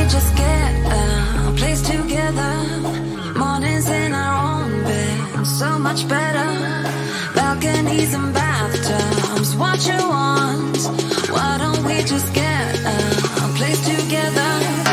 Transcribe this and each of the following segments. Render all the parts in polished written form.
just get a place together? Mornings in our own bed, so much better. Balconies and bathtubs, what you want? Why don't we just get a place together?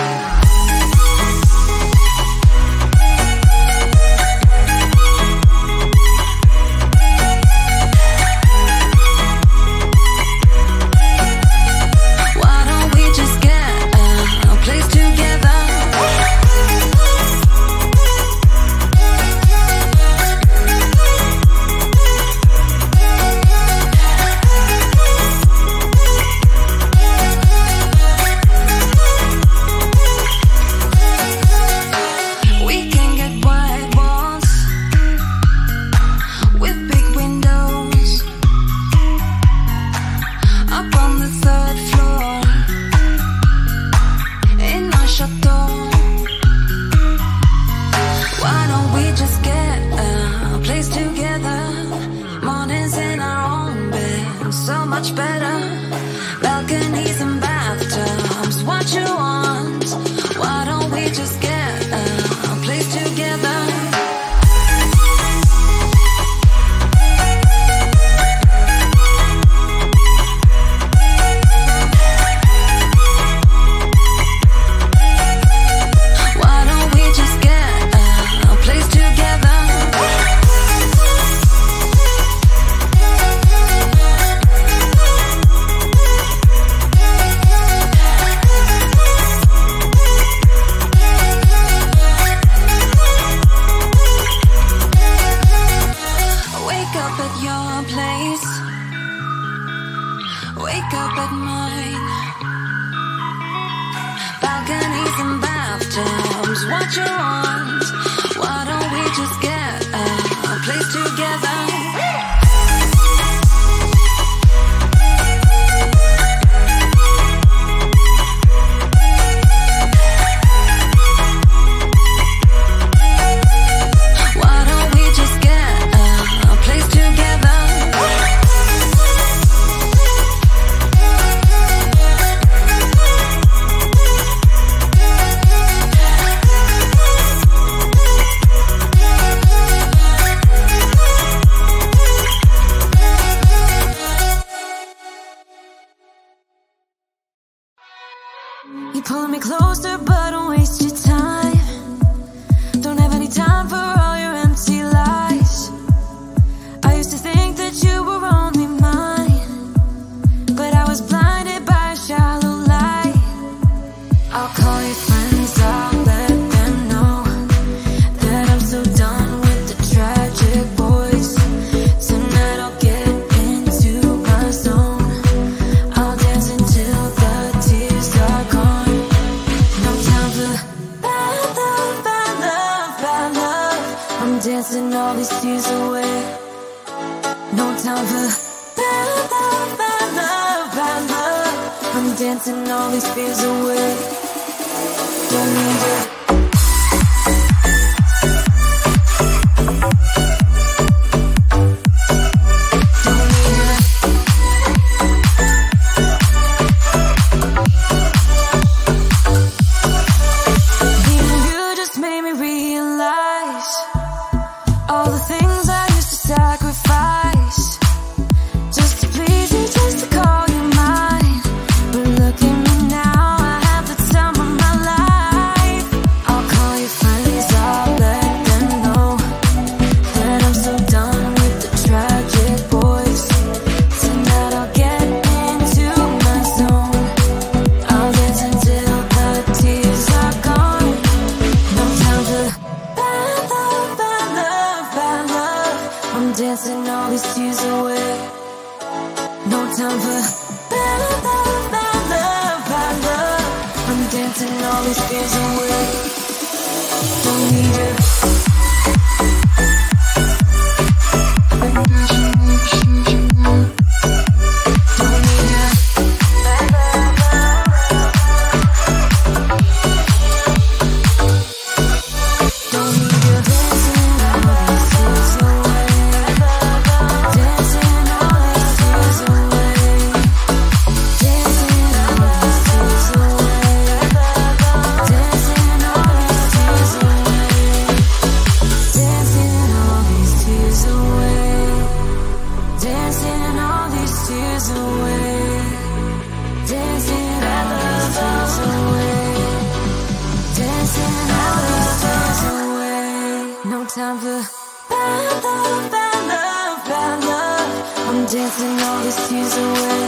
time for bad love, bad love, bad love. I'm dancing all these tears away.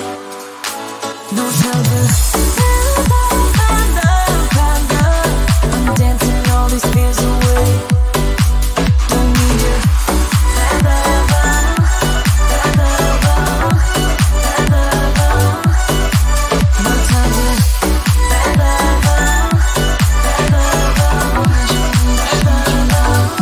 No time for bad love, bad love, bad love. I'm dancing all these fears away. Don't need you. Bad love, bad love, bad love. No time for bad love, bad love, bad love.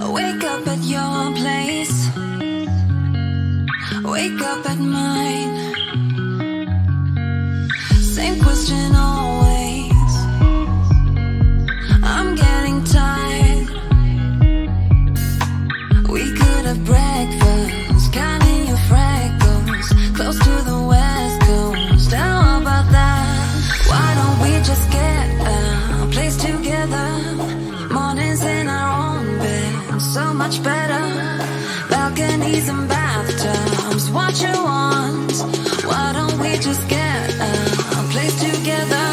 Wake up at your place, wake up at mine. Same question always. I'm getting tired. We could have breakfast, counting your freckles, close to the west coast. How about that? Why don't we just get a place together? Mornings in our own bed, so much better. Balconies and bathtubs, what you want? Why don't we just get a place together?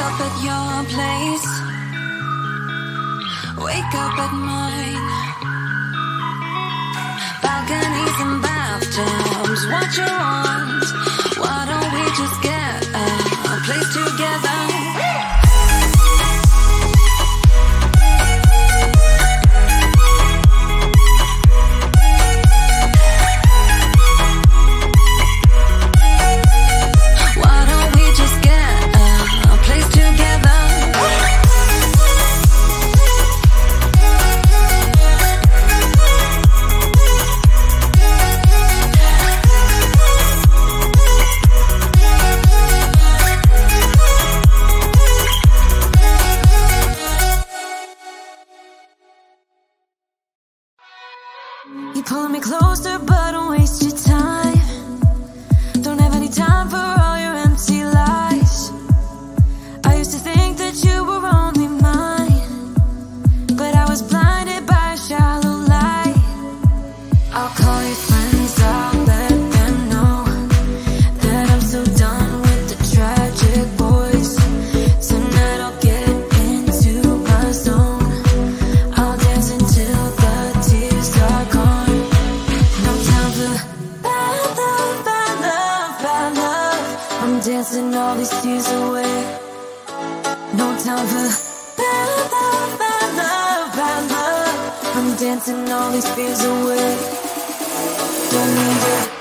up at your place, wake up at mine. Balconies and bathtubs, what you want? Why don't we just get a place together? You pulling me closer, but don't waste your time. Don't have any time for all your empty lies. I used to think that you were only mine, but I was blinded by a shallow light. I'll call your friends, I'll let them know that I'm so done with the tragic boys. Tonight I'll get into my zone. I'll dance until the tears are gone. No time for bad love, bad love, bad love. I'm dancing all these tears away. No time for bad love, bad love, bad love. I'm dancing all these fears away. Don't need it.